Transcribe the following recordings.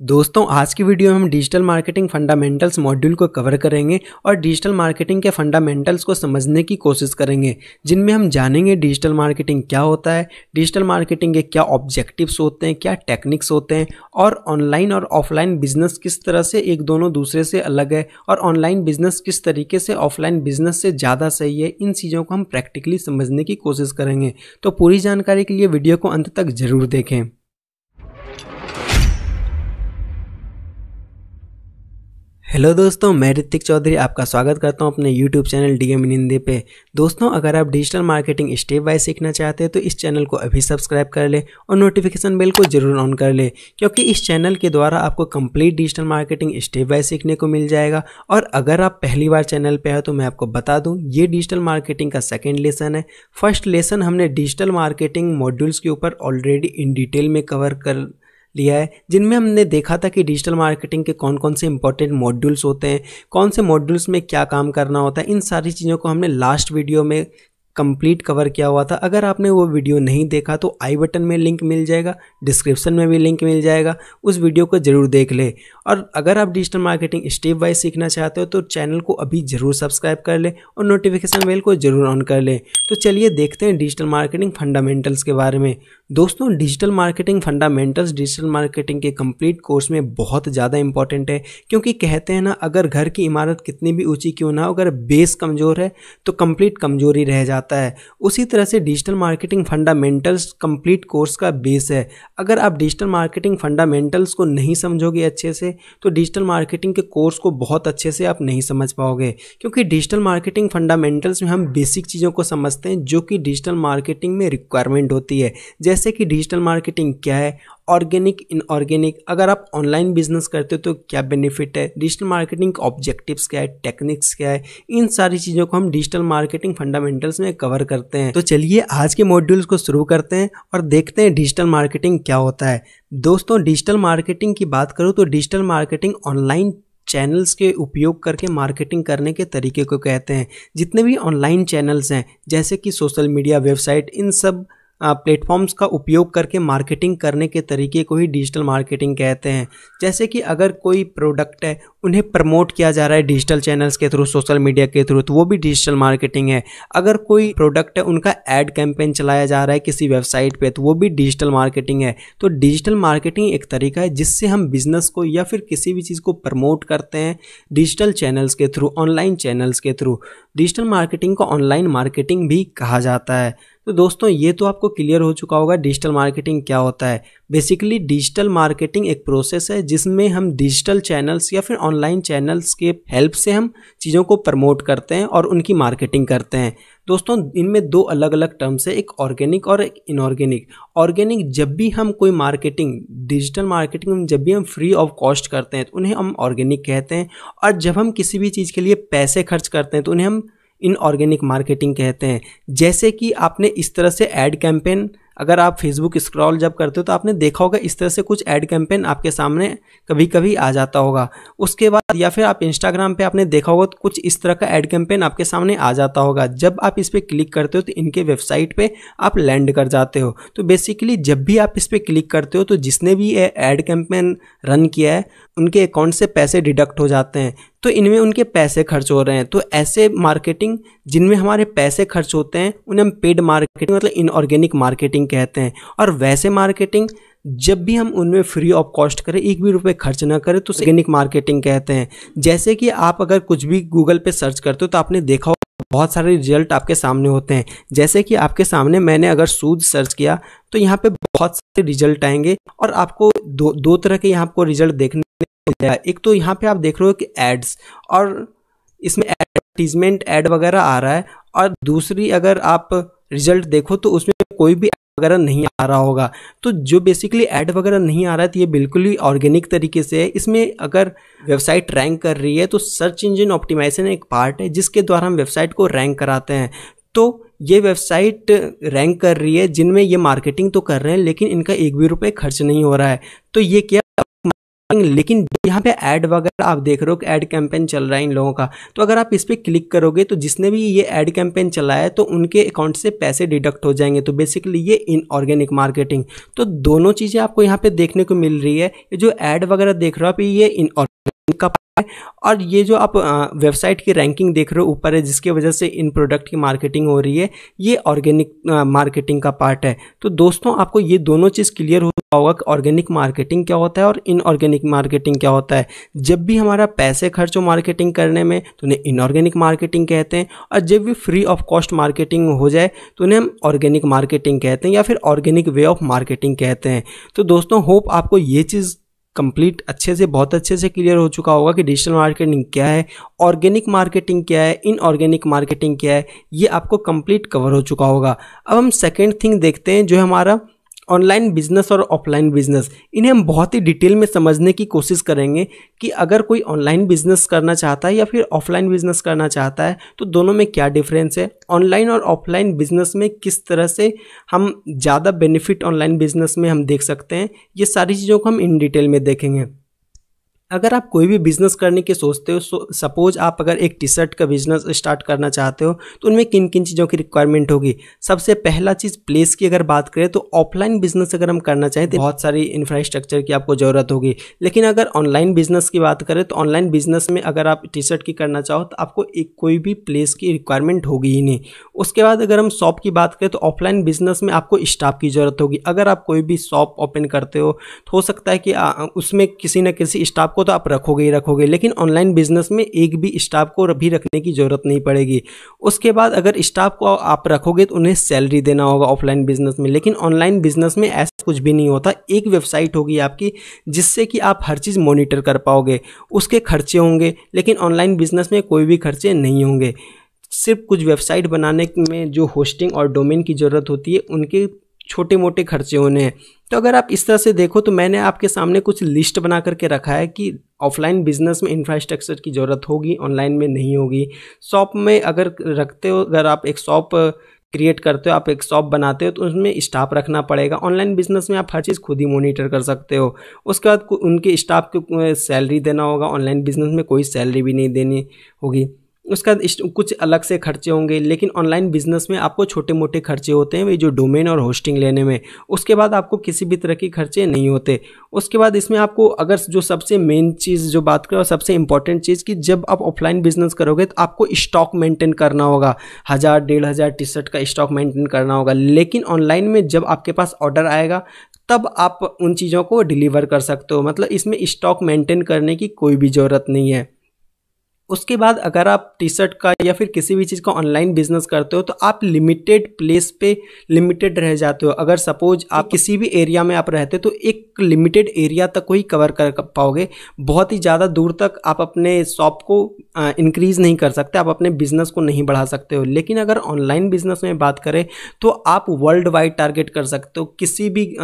दोस्तों आज की वीडियो में हम डिजिटल मार्केटिंग फंडामेंटल्स मॉड्यूल को कवर करेंगे और डिजिटल मार्केटिंग के फंडामेंटल्स को समझने की कोशिश करेंगे, जिनमें हम जानेंगे डिजिटल मार्केटिंग क्या होता है, डिजिटल मार्केटिंग के क्या ऑब्जेक्टिव्स होते हैं, क्या टेक्निक्स होते हैं और ऑनलाइन और ऑफलाइन बिजनेस किस तरह से एक दोनों दूसरे से अलग है और ऑनलाइन बिजनेस किस तरीके से ऑफलाइन बिजनेस से ज़्यादा सही है। इन चीज़ों को हम प्रैक्टिकली समझने की कोशिश करेंगे, तो पूरी जानकारी के लिए वीडियो को अंत तक ज़रूर देखें। हेलो दोस्तों, मैं ऋतिक चौधरी आपका स्वागत करता हूं अपने यूट्यूब चैनल डीएम इन हिंदी पे। दोस्तों अगर आप डिजिटल मार्केटिंग स्टेप बाय सीखना चाहते हैं तो इस चैनल को अभी सब्सक्राइब कर ले और नोटिफिकेशन बेल को जरूर ऑन कर ले, क्योंकि इस चैनल के द्वारा आपको complete digital marketing step by सीखने को मिल जाएगा। और अगर आप पहली बार चैनल पर आए तो मैं आपको बता दूँ, ये डिजिटल मार्केटिंग का सेकेंड लेसन है। फर्स्ट लेसन हमने डिजिटल मार्केटिंग मॉड्यूल्स के ऊपर ऑलरेडी इन डिटेल में कवर कर लिया है, जिनमें हमने देखा था कि डिजिटल मार्केटिंग के कौन कौन से इंपॉर्टेंट मॉड्यूल्स होते हैं, कौन से मॉड्यूल्स में क्या काम करना होता है। इन सारी चीज़ों को हमने लास्ट वीडियो में कंप्लीट कवर किया हुआ था। अगर आपने वो वीडियो नहीं देखा तो आई बटन में लिंक मिल जाएगा, डिस्क्रिप्शन में भी लिंक मिल जाएगा, उस वीडियो को जरूर देख ले। और अगर आप डिजिटल मार्केटिंग स्टेप वाइज सीखना चाहते हो तो चैनल को अभी जरूर सब्सक्राइब कर ले और नोटिफिकेशन बेल को जरूर ऑन कर ले। तो चलिए देखते हैं डिजिटल मार्केटिंग फंडामेंटल्स के बारे में। दोस्तों digital marketing fundamentals digital marketing के कंप्लीट कोर्स में बहुत ज़्यादा इंपॉर्टेंट है, क्योंकि कहते हैं ना, अगर घर की इमारत कितनी भी ऊंची क्यों ना हो, अगर बेस कमज़ोर है तो कंप्लीट कमज़ोर ही रह जाता है। उसी तरह से digital marketing fundamentals complete course का बेस है। अगर आप डिजिटल मार्केटिंग फंडामेंटल्स को नहीं समझोगे अच्छे से तो डिजिटल मार्केटिंग के कोर्स को बहुत अच्छे से आप नहीं समझ पाओगे, क्योंकि डिजिटल मार्केटिंग फंडामेंटल्स में हम बेसिक चीज़ों को समझते हैं जो कि डिजिटल मार्केटिंग में रिक्वायरमेंट होती है। जैसे कि डिजिटल मार्केटिंग क्या है, ऑर्गेनिक इनऑर्गेनिक, अगर आप ऑनलाइन बिजनेस करते हो तो क्या बेनिफिट है, डिजिटल मार्केटिंग ऑब्जेक्टिव्स क्या है, टेक्निक्स क्या है। इन सारी चीज़ों को हम डिजिटल मार्केटिंग फंडामेंटल्स में कवर करते हैं। तो चलिए आज के मॉड्यूल्स को शुरू करते हैं और देखते हैं डिजिटल मार्केटिंग क्या होता है। दोस्तों डिजिटल मार्केटिंग की बात करूँ तो डिजिटल मार्केटिंग ऑनलाइन चैनल्स के उपयोग करके मार्केटिंग करने के तरीके को कहते हैं। जितने भी ऑनलाइन चैनल्स हैं जैसे कि सोशल मीडिया, वेबसाइट, इन सब प्लेटफॉर्म्स का उपयोग करके मार्केटिंग करने के तरीके को ही डिजिटल मार्केटिंग कहते हैं। जैसे कि अगर कोई प्रोडक्ट है उन्हें प्रमोट किया जा रहा है डिजिटल चैनल्स के थ्रू, सोशल मीडिया के थ्रू, तो वो भी डिजिटल मार्केटिंग है। अगर कोई प्रोडक्ट है उनका एड कैंपेन चलाया जा रहा है किसी वेबसाइट पे, तो वो भी डिजिटल मार्केटिंग है। तो डिजिटल मार्केटिंग एक तरीका है जिससे हम बिजनेस को या फिर किसी भी चीज़ को प्रमोट करते हैं डिजिटल चैनल्स के थ्रू, ऑनलाइन चैनल्स के थ्रू। डिजिटल मार्केटिंग को ऑनलाइन मार्केटिंग भी कहा जाता है। तो दोस्तों ये तो आपको क्लियर हो चुका होगा डिजिटल मार्केटिंग क्या होता है। बेसिकली डिजिटल मार्केटिंग एक प्रोसेस है जिसमें हम डिजिटल चैनल्स या फिर ऑनलाइन चैनल्स के हेल्प से हम चीज़ों को प्रमोट करते हैं और उनकी मार्केटिंग करते हैं। दोस्तों इनमें दो अलग अलग टर्म्स है, एक ऑर्गेनिक और एक इनऑर्गेनिक। ऑर्गेनिक जब भी हम कोई मार्केटिंग, डिजिटल मार्केटिंग जब भी हम फ्री ऑफ कॉस्ट करते हैं तो उन्हें हम ऑर्गेनिक कहते हैं, और जब हम किसी भी चीज़ के लिए पैसे खर्च करते हैं तो उन्हें हम इनऑर्गेनिक मार्केटिंग कहते हैं। जैसे कि आपने इस तरह से ऐड कैंपेन, अगर आप फेसबुक स्क्रॉल जब करते हो तो आपने देखा होगा इस तरह से कुछ ऐड कैंपेन आपके सामने कभी कभी आ जाता होगा। उसके बाद या फिर आप इंस्टाग्राम पे आपने देखा होगा तो कुछ इस तरह का ऐड कैंपेन आपके सामने आ जाता होगा। जब आप इस पर क्लिक करते हो तो इनके वेबसाइट पे आप लैंड कर जाते हो। तो बेसिकली जब भी आप इस पर क्लिक करते हो तो जिसने भी ये ऐड कैंपेन रन किया है उनके अकाउंट से पैसे डिडक्ट हो जाते हैं, तो इनमें उनके पैसे खर्च हो रहे हैं। तो ऐसे मार्केटिंग जिनमें हमारे पैसे खर्च होते हैं उन्हें हम पेड मार्केटिंग मतलब इनऑर्गेनिक मार्केटिंग कहते हैं। और वैसे मार्केटिंग जब भी हम उनमें फ्री ऑफ कॉस्ट करें, एक भी रुपए खर्च ना करें, तो ऑर्गेनिक मार्केटिंग कहते हैं। जैसे कि आप अगर कुछ भी गूगल पे सर्च करते हो तो आपने देखा हो बहुत सारे रिजल्ट आपके सामने होते हैं। जैसे कि आपके सामने मैंने अगर सूद सर्च किया तो यहाँ पे बहुत सारे रिजल्ट आएंगे और आपको दो तरह के यहाँ आपको रिजल्ट देखने को मिलेगा। एक तो यहाँ पे आप देख रहे हो कि एड्स, और इसमें एडवर्टीजमेंट ऐड वगैरह आ रहा है, और दूसरी अगर आप रिजल्ट देखो तो उसमें कोई भी वगैरह नहीं आ रहा होगा। तो जो बेसिकली ऐड वगैरह नहीं आ रहा है तो ये बिल्कुल ही ऑर्गेनिक तरीके से है। इसमें अगर वेबसाइट रैंक कर रही है तो सर्च इंजन ऑप्टिमाइजेशन एक पार्ट है जिसके द्वारा हम वेबसाइट को रैंक कराते हैं। तो ये वेबसाइट रैंक कर रही है जिनमें ये मार्केटिंग तो कर रहे हैं लेकिन इनका एक भी रुपये खर्च नहीं हो रहा है। तो ये क्या लेकिन यहाँ पे ऐड वगैरह आप देख रहे हो कि ऐड कैंपेन चल रहा है इन लोगों का, तो अगर आप इस पर क्लिक करोगे तो जिसने भी ये ऐड कैंपेन चलाया है तो उनके अकाउंट से पैसे डिडक्ट हो जाएंगे। तो बेसिकली ये इनऑर्गेनिक मार्केटिंग, तो दोनों चीज़ें आपको यहाँ पे देखने को मिल रही है। जो ऐड वगैरह देख रहे हो आप ये इनऑर्गेनिक का और ये जो आप वेबसाइट की रैंकिंग देख रहे हो ऊपर है जिसकी वजह से इन प्रोडक्ट की मार्केटिंग हो रही है, ये ऑर्गेनिक मार्केटिंग का पार्ट है। तो दोस्तों आपको ये दोनों चीज़ क्लियर होगा कि ऑर्गेनिक मार्केटिंग क्या होता है और इनऑर्गेनिक मार्केटिंग क्या होता है। जब भी हमारा पैसे खर्च हो मार्केटिंग करने में तो उन्हें इनऑर्गेनिक मार्केटिंग कहते हैं, और जब भी फ्री ऑफ कॉस्ट मार्केटिंग हो जाए तो उन्हें हम ऑर्गेनिक मार्केटिंग कहते हैं या फिर ऑर्गेनिक वे ऑफ मार्केटिंग कहते हैं। तो दोस्तों होप आपको ये चीज़ कंप्लीट अच्छे से, बहुत अच्छे से क्लियर हो चुका होगा कि डिजिटल मार्केटिंग क्या है, ऑर्गेनिक मार्केटिंग क्या है, इनऑर्गेनिक मार्केटिंग क्या है, ये आपको कंप्लीट कवर हो चुका होगा। अब हम सेकंड थिंग देखते हैं जो है हमारा ऑनलाइन बिजनेस और ऑफलाइन बिजनेस। इन्हें हम बहुत ही डिटेल में समझने की कोशिश करेंगे कि अगर कोई ऑनलाइन बिजनेस करना चाहता है या फिर ऑफलाइन बिजनेस करना चाहता है तो दोनों में क्या डिफरेंस है, ऑनलाइन और ऑफलाइन बिजनेस में किस तरह से हम ज़्यादा बेनिफिट ऑनलाइन बिजनेस में हम देख सकते हैं, ये सारी चीज़ों को हम इन डिटेल में देखेंगे। अगर आप कोई भी बिज़नेस करने की सोचते हो, सपोज आप अगर एक टी शर्ट का बिज़नेस स्टार्ट करना चाहते हो तो उनमें किन किन चीज़ों की रिक्वायरमेंट होगी। सबसे पहला चीज़ प्लेस की अगर बात करें तो ऑफलाइन बिजनेस अगर हम करना चाहें तो बहुत सारी इंफ्रास्ट्रक्चर की आपको ज़रूरत होगी, लेकिन अगर ऑनलाइन बिजनेस की बात करें तो ऑनलाइन बिजनेस में अगर आप टी शर्ट की करना चाहो तो आपको एक कोई भी प्लेस की रिक्वायरमेंट होगी ही नहीं। उसके बाद अगर हम शॉप की बात करें तो ऑफलाइन बिजनेस में आपको स्टाफ की ज़रूरत होगी। अगर आप कोई भी शॉप ओपन करते हो तो हो सकता है कि उसमें किसी न किसी स्टाफ को तो आप रखोगे ही रखोगे, लेकिन ऑनलाइन बिजनेस में एक भी स्टाफ को भी रखने की ज़रूरत नहीं पड़ेगी। उसके बाद अगर स्टाफ को आप रखोगे तो उन्हें सैलरी देना होगा ऑफलाइन बिजनेस में, लेकिन ऑनलाइन बिजनेस में ऐसा कुछ भी नहीं होता। एक वेबसाइट होगी आपकी जिससे कि आप हर चीज़ मॉनिटर कर पाओगे, उसके खर्चे होंगे, लेकिन ऑनलाइन बिजनेस में कोई भी खर्चे नहीं होंगे। सिर्फ कुछ वेबसाइट बनाने में जो होस्टिंग और डोमेन की ज़रूरत होती है उनके छोटे मोटे खर्चे होने हैं। तो अगर आप इस तरह से देखो तो मैंने आपके सामने कुछ लिस्ट बना करके रखा है कि ऑफलाइन बिजनेस में इंफ्रास्ट्रक्चर की ज़रूरत होगी, ऑनलाइन में नहीं होगी। शॉप में अगर रखते हो, अगर आप एक शॉप क्रिएट करते हो, आप एक शॉप बनाते हो तो उसमें स्टाफ रखना पड़ेगा। ऑनलाइन बिजनेस में आप हर चीज़ खुद ही मॉनिटर कर सकते हो। उसके बाद उनके स्टाफ को सैलरी देना होगा, ऑनलाइन बिजनेस में कोई सैलरी भी नहीं देनी होगी। उसका कुछ अलग से खर्चे होंगे, लेकिन ऑनलाइन बिजनेस में आपको छोटे मोटे खर्चे होते हैं वही जो डोमेन और होस्टिंग लेने में। उसके बाद आपको किसी भी तरह के खर्चे नहीं होते। उसके बाद इसमें आपको अगर जो सबसे मेन चीज़ जो बात करें और सबसे इंपॉर्टेंट चीज़ कि जब आप ऑफलाइन बिजनेस करोगे तो आपको स्टॉक मेंटेन करना होगा, 1000-1500 टी शर्ट का स्टॉक मेंटेन करना होगा। लेकिन ऑनलाइन में जब आपके पास ऑर्डर आएगा तब आप उन चीज़ों को डिलीवर कर सकते हो, मतलब इसमें स्टॉक मेंटेन करने की कोई भी ज़रूरत नहीं है। उसके बाद अगर आप टी शर्ट का या फिर किसी भी चीज़ का ऑनलाइन बिजनेस करते हो तो आप लिमिटेड प्लेस पे लिमिटेड रह जाते हो। अगर सपोज आप किसी भी एरिया में आप रहते हो तो एक लिमिटेड एरिया तक को ही कवर कर पाओगे, बहुत ही ज़्यादा दूर तक आप अपने शॉप को इंक्रीज़ नहीं कर सकते, आप अपने बिजनेस को नहीं बढ़ा सकते हो। लेकिन अगर ऑनलाइन बिजनेस में बात करें तो आप वर्ल्ड वाइड टारगेट कर सकते हो, किसी भी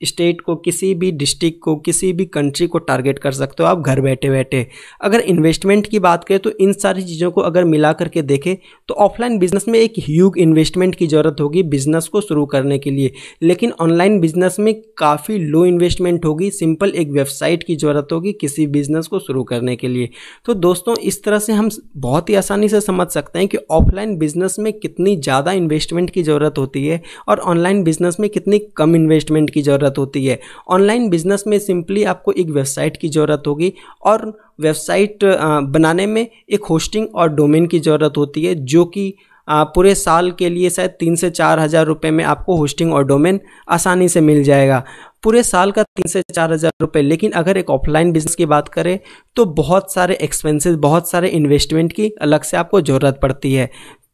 स्टेट को, किसी भी डिस्ट्रिक्ट को, किसी भी कंट्री को टारगेट कर सकते हो आप घर बैठे बैठे। अगर इन्वेस्टमेंट की बात करें तो इन सारी चीज़ों को अगर मिला करके देखें तो ऑफलाइन बिजनेस में एक ह्यूज इन्वेस्टमेंट की ज़रूरत होगी बिजनेस को शुरू करने के लिए, लेकिन ऑनलाइन बिजनेस में काफ़ी लो इन्वेस्टमेंट होगी, सिंपल एक वेबसाइट की ज़रूरत होगी किसी बिजनेस को शुरू करने के लिए। तो दोस्तों इस तरह से हम बहुत ही आसानी से समझ सकते हैं कि ऑफलाइन बिजनेस में कितनी ज़्यादा इन्वेस्टमेंट की ज़रूरत होती है और ऑनलाइन बिजनेस में कितनी कम इन्वेस्टमेंट की ज़रूरत होती है। ऑनलाइन बिजनेस में सिंपली आपको एक वेबसाइट की ज़रूरत होगी और वेबसाइट बनाने में एक होस्टिंग और डोमेन की ज़रूरत होती है, जो कि पूरे साल के लिए शायद 3 से 4 हज़ार रुपये में आपको होस्टिंग और डोमेन आसानी से मिल जाएगा, पूरे साल का 3 से 4 हज़ार रुपये। लेकिन अगर एक ऑफलाइन बिजनेस की बात करें तो बहुत सारे एक्सपेंसेस, बहुत सारे इन्वेस्टमेंट की अलग से आपको ज़रूरत पड़ती है।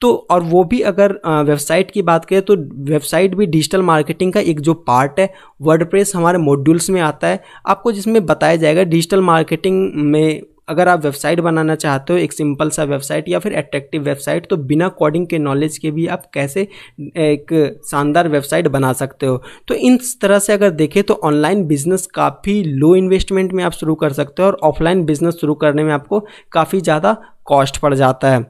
तो और वो भी अगर वेबसाइट की बात करें तो वेबसाइट भी डिजिटल मार्केटिंग का एक जो पार्ट है। वर्डप्रेस हमारे मॉड्यूल्स में आता है आपको, जिसमें बताया जाएगा डिजिटल मार्केटिंग में अगर आप वेबसाइट बनाना चाहते हो, एक सिंपल सा वेबसाइट या फिर अट्रैक्टिव वेबसाइट, तो बिना कोडिंग के नॉलेज के भी आप कैसे एक शानदार वेबसाइट बना सकते हो। तो इन तरह से अगर देखें तो ऑनलाइन बिजनेस काफ़ी लो इन्वेस्टमेंट में आप शुरू कर सकते हो और ऑफलाइन बिजनेस शुरू करने में आपको काफ़ी ज़्यादा कॉस्ट पड़ जाता है।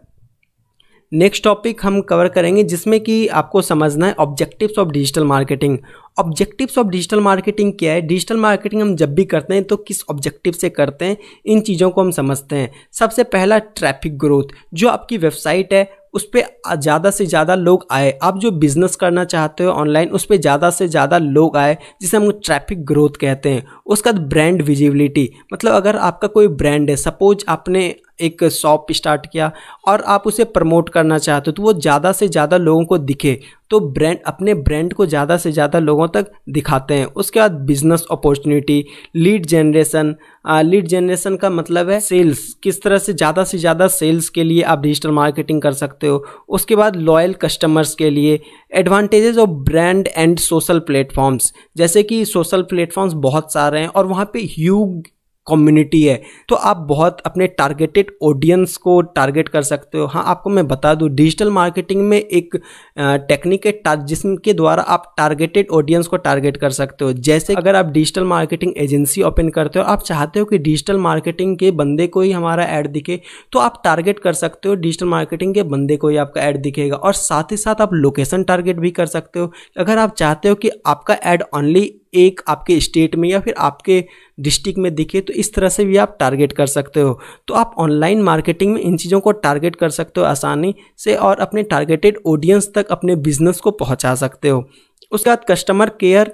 नेक्स्ट टॉपिक हम कवर करेंगे जिसमें कि आपको समझना है objectives of digital marketing. Objectives of digital marketing क्या है? डिजिटल मार्केटिंग हम जब भी करते हैं तो किस ऑब्जेक्टिव से करते हैं, इन चीज़ों को हम समझते हैं। सबसे पहला ट्रैफिक ग्रोथ, जो आपकी वेबसाइट है उस पर ज़्यादा से ज़्यादा लोग आए। आप जो बिज़नेस करना चाहते हो ऑनलाइन, उस पर ज़्यादा से ज़्यादा लोग आए, जिसे हम ट्रैफिक ग्रोथ कहते हैं। उसका ब्रांड विजिबिलिटी, मतलब अगर आपका कोई ब्रांड है, सपोज आपने एक शॉप स्टार्ट किया और आप उसे प्रमोट करना चाहते हो, तो वो ज़्यादा से ज़्यादा लोगों को दिखे, तो ब्रांड अपने ब्रांड को ज़्यादा से ज़्यादा लोगों तक दिखाते हैं। उसके बाद business opportunity, lead generation. Lead generation का मतलब है सेल्स, किस तरह से ज़्यादा सेल्स के लिए आप डिजिटल मार्केटिंग कर सकते हो। उसके बाद लॉयल कस्टमर्स के लिए advantages of brand and social platforms, जैसे कि सोशल प्लेटफॉर्म्स बहुत सारे हैं और वहाँ पे ह्यूज कम्युनिटी है, तो आप बहुत अपने टारगेटेड ऑडियंस को टारगेट कर सकते हो। हाँ, आपको मैं बता दूं, डिजिटल मार्केटिंग में एक टेक्निक है जिसके द्वारा आप टारगेटेड ऑडियंस को टारगेट कर सकते हो। जैसे अगर आप डिजिटल मार्केटिंग एजेंसी ओपन करते हो, आप चाहते हो कि डिजिटल मार्केटिंग के बंदे को ही हमारा ऐड दिखे, तो आप टारगेट कर सकते हो डिजिटल मार्केटिंग के बंदे को ही आपका ऐड दिखेगा। और साथ ही साथ आप लोकेशन टारगेट भी कर सकते हो। अगर आप चाहते हो कि आपका ऐड ओनली एक आपके स्टेट में या फिर आपके डिस्ट्रिक्ट में दिखे, तो इस तरह से भी आप टारगेट कर सकते हो। तो आप ऑनलाइन मार्केटिंग में इन चीज़ों को टारगेट कर सकते हो आसानी से और अपने टारगेटेड ऑडियंस तक अपने बिजनेस को पहुंचा सकते हो। उसके बाद customer care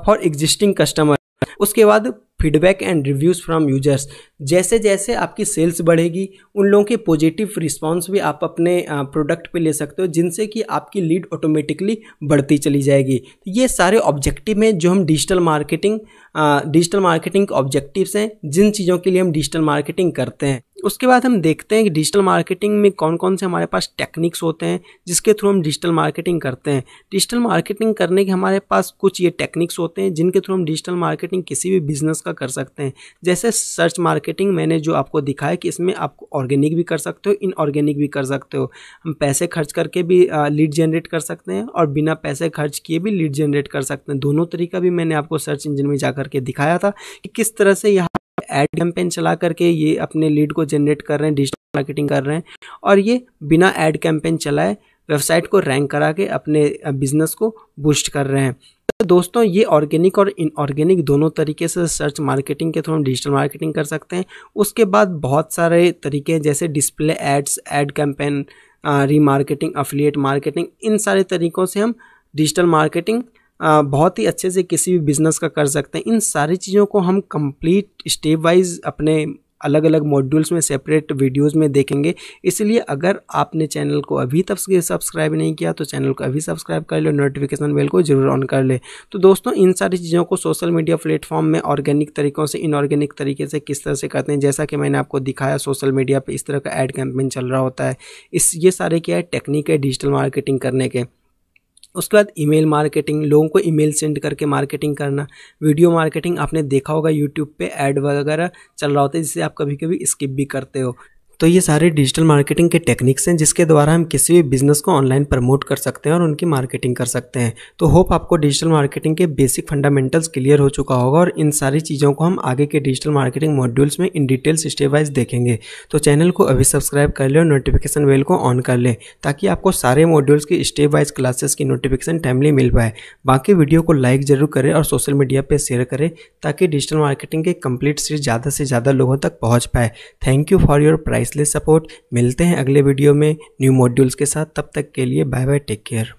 for existing customer. उसके बाद feedback and reviews from users. जैसे जैसे आपकी सेल्स बढ़ेगी, उन लोगों के पॉजिटिव रिस्पांस भी आप अपने प्रोडक्ट पे ले सकते हो, जिनसे कि आपकी लीड ऑटोमेटिकली बढ़ती चली जाएगी। तो ये सारे ऑब्जेक्टिव हैं जो हम डिजिटल मार्केटिंग के ऑब्जेक्टिव्स हैं, जिन चीज़ों के लिए हम डिजिटल मार्केटिंग करते हैं। उसके बाद हम देखते हैं कि डिजिटल मार्केटिंग में कौन कौन से हमारे पास टेक्निक्स होते हैं जिसके थ्रू हम डिजिटल मार्केटिंग करते हैं। डिजिटल मार्केटिंग करने के हमारे पास कुछ ये टेक्निक्स होते हैं जिनके थ्रू हम डिजिटल मार्केटिंग किसी भी बिजनेस का कर सकते हैं। जैसे सर्च मार्केटिंग, मैंने जो आपको दिखाया कि इसमें आपको ऑर्गेनिक भी कर सकते हो, इनऑर्गेनिक भी कर सकते हो। हम पैसे खर्च करके भी लीड जनरेट कर सकते हैं और बिना पैसे खर्च किए भी लीड जनरेट कर सकते हैं। दोनों तरीका भी मैंने आपको सर्च इंजन में जाकर के दिखाया था कि किस तरह से यहाँ एड कैंपेन चला करके ये अपने लीड को जनरेट कर रहे हैं, डिजिटल मार्केटिंग कर रहे हैं, और ये बिना एड कैंपेन चलाए वेबसाइट को रैंक करा के अपने बिजनेस को बूस्ट कर रहे हैं। तो दोस्तों, ये ऑर्गेनिक और इनऑर्गेनिक दोनों तरीके से सर्च मार्केटिंग के थ्रू हम डिजिटल मार्केटिंग कर सकते हैं। उसके बाद बहुत सारे तरीके हैं जैसे display ads, ad campaign, remarketing, affiliate marketing. इन सारे तरीकों से हम डिजिटल मार्केटिंग बहुत ही अच्छे से किसी भी बिजनेस का कर सकते हैं। इन सारी चीज़ों को हम कंप्लीट स्टेप वाइज अपने अलग अलग मॉड्यूल्स में सेपरेट वीडियोस में देखेंगे। इसलिए अगर आपने चैनल को अभी तक सब्सक्राइब नहीं किया तो चैनल को अभी सब्सक्राइब कर लो, नोटिफिकेशन बेल को जरूर ऑन कर ले। तो दोस्तों, इन सारी चीज़ों को सोशल मीडिया प्लेटफॉर्म में ऑर्गेनिक तरीक़ों से, इनऑर्गेनिक तरीके से किस तरह से करते हैं, जैसा कि मैंने आपको दिखाया सोशल मीडिया पर इस तरह का एड कैंपेन चल रहा होता है। ये सारे क्या है, टेक्निक है डिजिटल मार्केटिंग करने के। उसके बाद ईमेल मार्केटिंग, लोगों को ईमेल सेंड करके मार्केटिंग करना। वीडियो मार्केटिंग, आपने देखा होगा यूट्यूब पे ऐड वगैरह चल रहा होता है जिसे आप कभी कभी स्किप भी करते हो। तो ये सारे डिजिटल मार्केटिंग के टेक्निक्स हैं जिसके द्वारा हम किसी भी बिजनेस को ऑनलाइन प्रमोट कर सकते हैं और उनकी मार्केटिंग कर सकते हैं। तो होप आपको डिजिटल मार्केटिंग के बेसिक फंडामेंटल्स क्लियर हो चुका होगा और इन सारी चीज़ों को हम आगे के डिजिटल मार्केटिंग मॉड्यूल्स में इन डिटेल्स स्टेप वाइज देखेंगे। तो चैनल को अभी सब्सक्राइब कर ले और नोटिफिकेशन बेल को ऑन कर ले ताकि आपको सारे मॉड्यूल्स की स्टेप वाइज क्लासेस की नोटिफिकेशन टाइमली मिल पाए। बाकी वीडियो को लाइक जरूर करें और सोशल मीडिया पर शेयर करें ताकि डिजिटल मार्केटिंग के कंप्लीट सीरीज ज़्यादा से ज़्यादा लोगों तक पहुँच पाए। Thank you for your priceless support. मिलते हैं अगले वीडियो में न्यू मॉड्यूल्स के साथ। तब तक के लिए बाय बाय, टेक केयर।